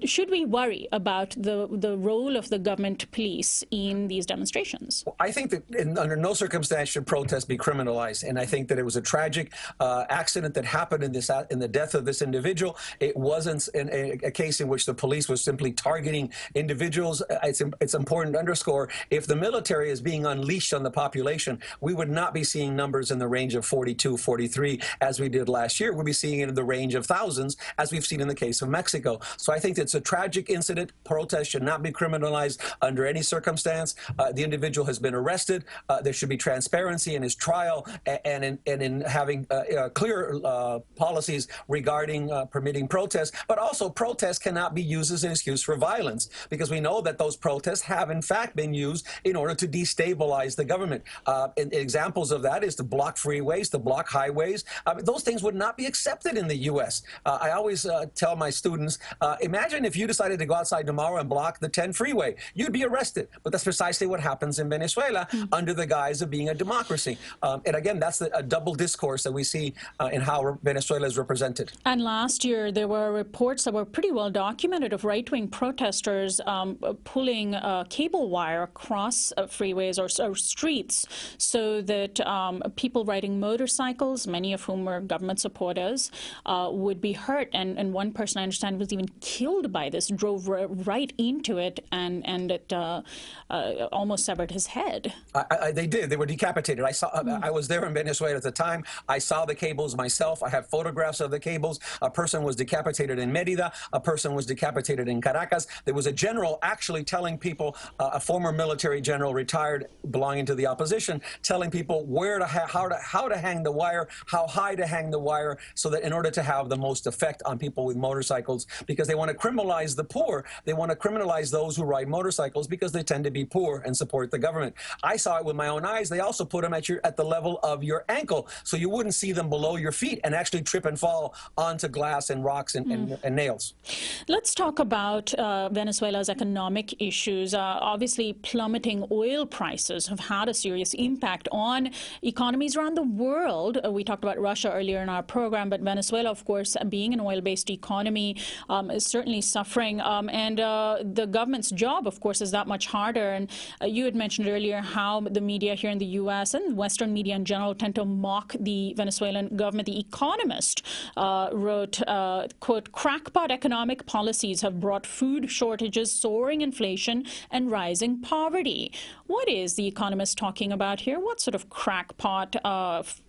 should we worry about the role of the government police in these demonstrations? I think that under no circumstance should protest be criminalized, and I think that it was a tragic accident that happened in the death of this individual. It wasn't a case in which the police was simply targeting individuals. It's important to underscore, if the military is being unleashed on the population, we would not be seeing numbers in the range of 42, 43 as we did last year. We'll be seeing it in the range of thousands, as we've seen in the case of Mexico. So I think it's a tragic incident. Protest should not be criminalized under any circumstance. The individual has been arrested. There should be transparency in his trial, and in having clear policies regarding permitting protests. But also, protests cannot be used as an excuse for violence, because we know that those protests have in fact been used in order to destabilize the government. Examples of that is to block freeways, to block highways. Those things would not be accepted in the U.S. I always tell my students, imagine if you decided to go outside tomorrow and block the 10 freeway. You'd be arrested. But that's precisely what happens in Venezuela under the guise of being a democracy. And again, that's a double discourse that we see in how Venezuela is represented. And last year, there were reports that were pretty well documented of right-wing protesters pulling cable wire across freeways or streets so that people riding motorcycles, many of whom were government supporters, would be hurt. And one person, I understand, was even killed by this, drove right into it, and it almost severed his head. They did. They were decapitated. I was there in Venezuela at the time. I saw the cables myself. I have photographs of the cables. A person was decapitated in Mérida. A person was decapitated in Caracas. There was a general actually telling people, a former military general, retired, belonging to the opposition, telling people how to hang the wire, how high to hang the wire, so that in order to have the most effect on people with motorcycles, because they want to criminalize the poor. They want to criminalize those who ride motorcycles because they tend to be poor and support the government. I saw it with my own eyes. They also put them at the level of your ankle, so you wouldn't see them below your feet and actually trip and fall onto glass and rocks and nails. Let's talk about Venezuela's economic issues. Obviously, plummeting oil prices have had a serious impact on economies around the world. We talked about Russia earlier in our program, but Venezuela, of course, being an oil-based economy, is certainly suffering. And the government's job, of course, is that much harder. And you had mentioned earlier how the media here in the U.S. and Western media in general tend to mock the the Venezuelan government. The Economist wrote, quote, crackpot economic policies have brought food shortages, soaring inflation, and rising poverty. What is the Economist talking about here? What sort of crackpot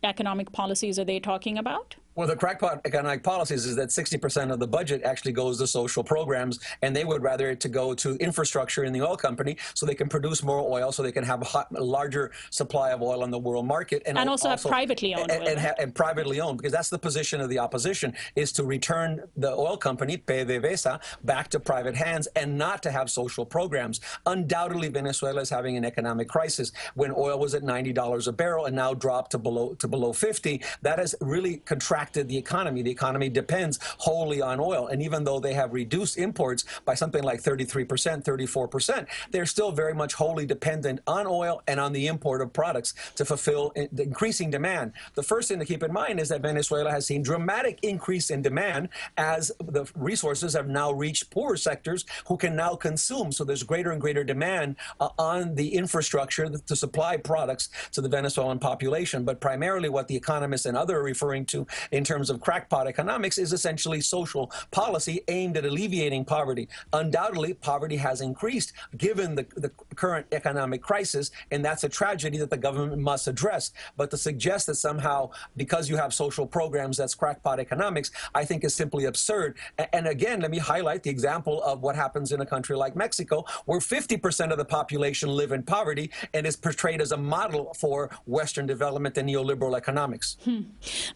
economic policies are they talking about? Well, the crackpot economic policies is that 60% of the budget actually goes to social programs, and they would rather it to go to infrastructure in the oil company so they can produce more oil, so they can have a larger supply of oil on the world market. And also have privately owned oil. And privately owned, because that's the position of the opposition, is to return the oil company, PDVSA, back to private hands and not to have social programs. Undoubtedly, Venezuela is having an economic crisis. When oil was at $90 a barrel and now dropped to below 50, that has really contracted the economy. The economy depends wholly on oil. And even though they have reduced imports by something like 33%, 34%, they're still very much wholly dependent on oil and on the import of products to fulfill the increasing demand. The first thing to keep in mind is that Venezuela has seen dramatic increase in demand as the resources have now reached poorer sectors who can now consume. So there's greater and greater demand on the infrastructure to supply products to the Venezuelan population. But primarily what the economists and others are referring to in terms of crackpot economics is essentially social policy aimed at alleviating poverty. Undoubtedly, poverty has increased given the current economic crisis, and that's a tragedy that the government must address. But to suggest that somehow because you have social programs that's crackpot economics, I think is simply absurd. And again, let me highlight the example of what happens in a country like Mexico, where 50% of the population live in poverty and is portrayed as a model for Western development and neoliberal economics.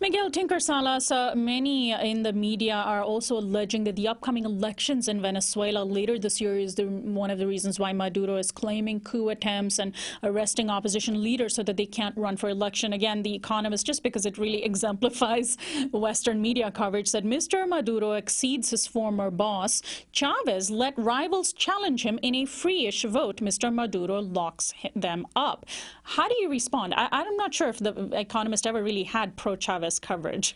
Miguel Tinker Salas, many in the media are also alleging that the upcoming elections in Venezuela later this year is one of the reasons why Maduro is claiming coup attempts and arresting opposition leaders so that they can't run for election. Again, The Economist, just because it really exemplifies Western media coverage, said Mr. Maduro exceeds his former boss. Chavez let rivals challenge him in a free-ish vote. Mr. Maduro locks them up. How do you respond? I'm not sure if The Economist ever really had pro-Chavez coverage.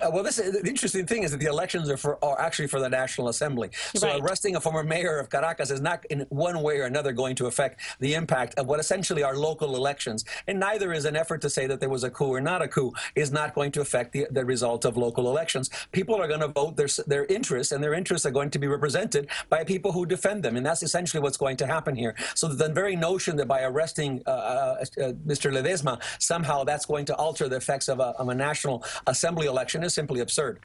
Well, the interesting thing is that the elections are actually for the National Assembly. So Right. Arresting a former mayor of Caracas is not in one way or another going to affect the impact of what essentially are local elections. And neither is an effort to say that there was a coup or not a coup is not going to affect the result of local elections. People are going to vote their interests, and their interests are going to be represented by people who defend them. And that's essentially what's going to happen here. So the very notion that by arresting Mr. Ledesma, somehow that's going to alter the effects of a National Assembly election is simply absurd.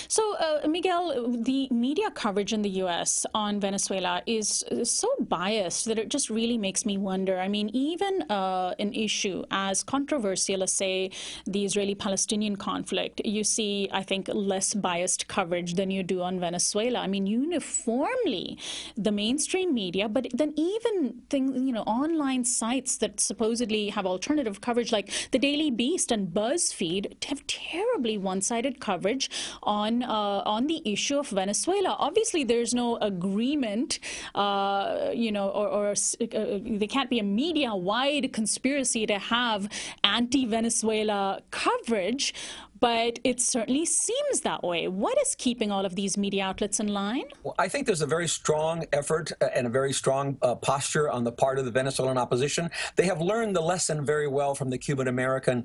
So, Miguel, the media coverage in the U.S. on Venezuela is so biased that it just really makes me wonder. I mean, even an issue as controversial as, say, the Israeli-Palestinian conflict, you see, I think, less biased coverage than you do on Venezuela. I mean, uniformly, the mainstream media, but then even things, online sites that supposedly have alternative coverage, like the Daily Beast and BuzzFeed, have terribly one-sided coverage on the issue of Venezuela. Obviously, there's no agreement, or there can't be a media-wide conspiracy to have anti-Venezuela coverage, but it certainly seems that way. What is keeping all of these media outlets in line? Well, I think there's a very strong effort and a very strong posture on the part of the Venezuelan opposition. They have learned the lesson very well from the Cuban-American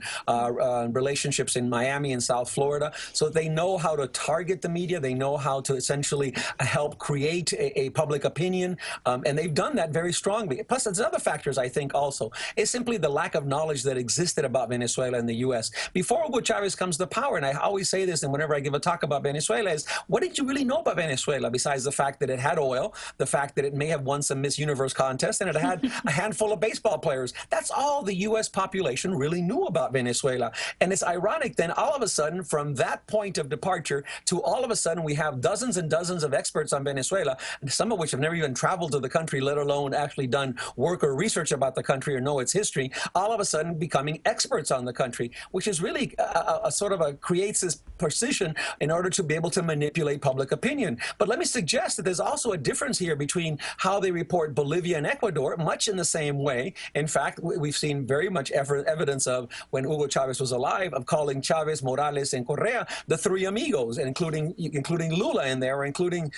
relationships in Miami and South Florida. So they know how to target the media. They know how to essentially help create a public opinion. And they've done that very strongly. Plus, there's other factors, I think, also. It's simply the lack of knowledge that existed about Venezuela in the U.S. Before Hugo Chavez comes to power, and I always say this, and whenever I give a talk about Venezuela, is what did you really know about Venezuela besides the fact that it had oil, the fact that it may have won some Miss Universe contests, and it had a handful of baseball players? That's all the U.S. population really knew about Venezuela. And it's ironic then, all of a sudden, from that point of departure to all of a sudden we have dozens and dozens of experts on Venezuela, some of which have never even traveled to the country, let alone actually done work or research about the country or know its history, all of a sudden becoming experts on the country, which is really a sort sort of creates this position in order to be able to manipulate public opinion. But let me suggest that there's also a difference here between how they report Bolivia and Ecuador, much in the same way. In fact, we've seen very much evidence of, when Hugo Chavez was alive, of calling Chavez, Morales, and Correa the three amigos, and including Lula in there, or including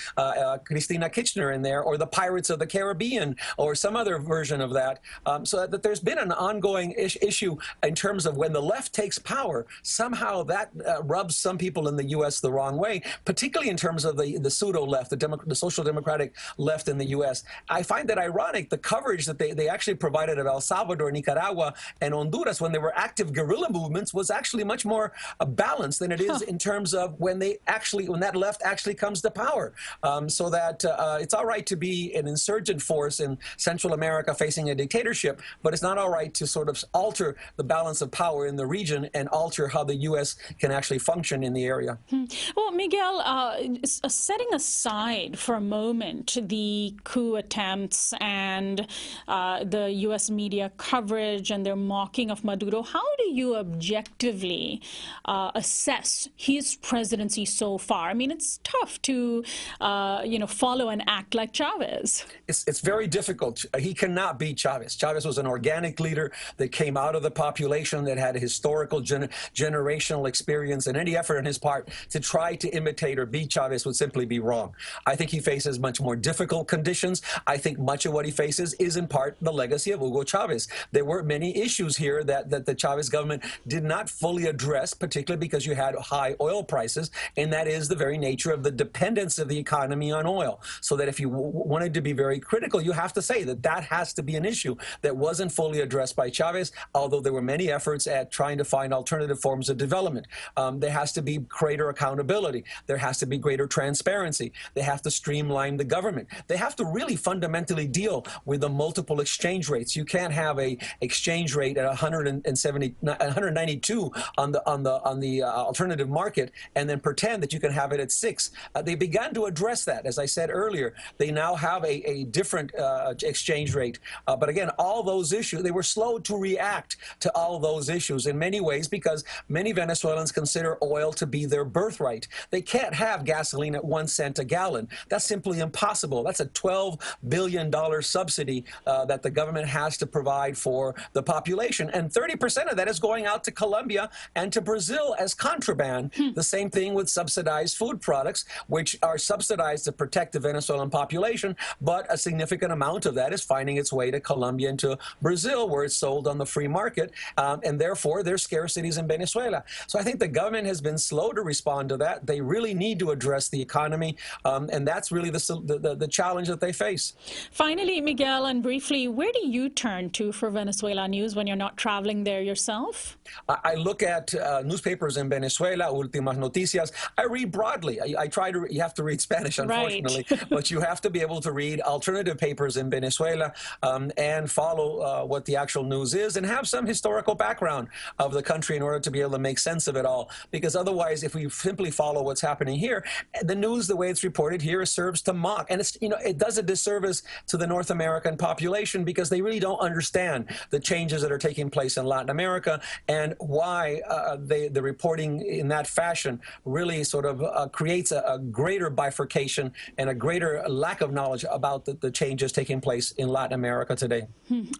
Cristina Kirchner in there, or the Pirates of the Caribbean, or some other version of that. So that there's been an ongoing issue in terms of when the left takes power, somehow that rubs some people in the U.S. the wrong way, particularly in terms of the pseudo-left, the social democratic left in the U.S. I find that ironic, the coverage that they actually provided of El Salvador, Nicaragua, and Honduras when they were active guerrilla movements was actually much more balanced than it is in terms of when that left actually comes to power. So that it's all right to be an insurgent force in Central America facing a dictatorship, but it's not all right to sort of alter the balance of power in the region and alter how the U.S. can actually function in the area. Well, Miguel, setting aside for a moment the coup attempts and the U.S. media coverage and their mocking of Maduro, how do you objectively assess his presidency so far? I mean, it's tough to, follow and act like Chavez. It's very difficult. He cannot beat Chavez. Chavez was an organic leader that came out of the population, that had a historical generational experience, and any effort on his part to try to imitate or beat Chavez would simply be wrong. I think he faces much more difficult conditions. I think much of what he faces is in part the legacy of Hugo Chavez. There were many issues here that the Chavez government did not fully address, particularly because you had high oil prices, and that is the very nature of the dependence of the economy on oil. So that if you wanted to be very critical, you have to say that that has to be an issue that wasn't fully addressed by Chavez, although there were many efforts at trying to find alternative forms of development. There has to be greater accountability. There has to be greater transparency. They have to streamline the government. They have to really fundamentally deal with the multiple exchange rates. You can't have a exchange rate at 192 on the alternative market and then pretend that you can have it at 6. They began to address that, as I said earlier. They now have a different exchange rate. But again, all those issues, they were slow to react to all those issues in many ways because many Venezuelans consider oil to be their birthright. They can't have gasoline at 1 cent a gallon. That's simply impossible. That's a $12 billion subsidy that the government has to provide for the population. And 30% of that is going out to Colombia and to Brazil as contraband. The same thing with subsidized food products, which are subsidized to protect the Venezuelan population, but a significant amount of that is finding its way to Colombia and to Brazil, where it's sold on the free market, and therefore there's scarcities in Venezuela. So I think the government has been slow to respond to that. They really need to address the economy, and that's really the challenge that they face. Finally, Miguel, and briefly, where do you turn to for Venezuela news when you're not traveling there yourself? I look at newspapers in Venezuela, Últimas Noticias. I read broadly. I try to. You have to read Spanish, unfortunately, right. But you have to be able to read alternative papers in Venezuela and follow what the actual news is and have some historical background of the country in order to be able to make sense of it all. Because otherwise, if we simply follow what's happening here, the news, the way it's reported here, serves to mock. And it does a disservice to the North American population because they really don't understand the changes that are taking place in Latin America and why the reporting in that fashion really sort of creates a greater bifurcation and a greater lack of knowledge about the changes taking place in Latin America today.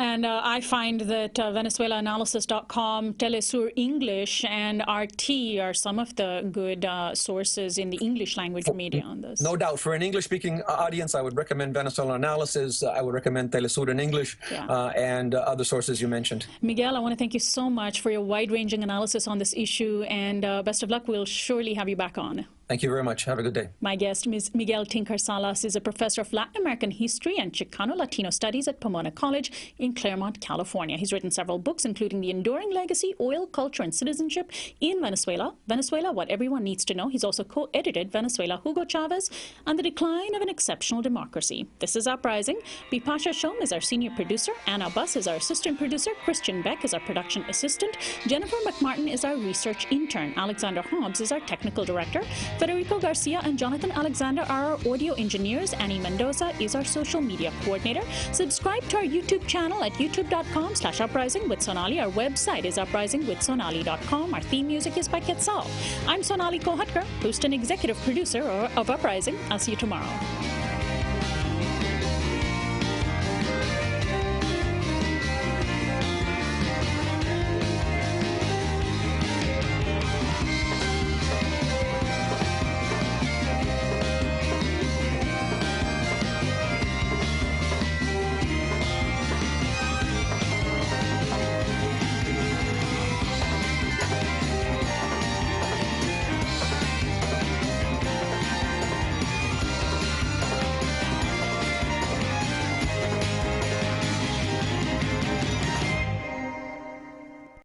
And I find that VenezuelaAnalysis.com, Telesur English, and RT are some of the good sources in the English language media on this. No doubt. For an English-speaking audience, I would recommend Venezuela Analysis. I would recommend Telesur in English and other sources you mentioned. Miguel, I want to thank you so much for your wide-ranging analysis on this issue, and best of luck. We'll surely have you back on. Thank you very much. Have a good day. My guest, Ms. Miguel Tinker Salas, is a professor of Latin American history and Chicano-Latino studies at Pomona College in Claremont, California. He's written several books, including The Enduring Legacy, Oil, Culture, and Citizenship in Venezuela, What Everyone Needs to Know. He's also co-edited Venezuela, Hugo Chavez, and the Decline of an Exceptional Democracy. This is Uprising. Bipasha Shom is our senior producer. Anna Buss is our assistant producer. Christian Beck is our production assistant. Jennifer McMartin is our research intern. Alexander Hobbs is our technical director. Federico Garcia and Jonathan Alexander are our audio engineers. Annie Mendoza is our social media coordinator. Subscribe to our YouTube channel at youtube.com/Uprising with Sonali. Our website is uprisingwithsonali.com. Our theme music is by Quetzal. I'm Sonali Kohatkar, host and executive producer of Uprising. I'll see you tomorrow.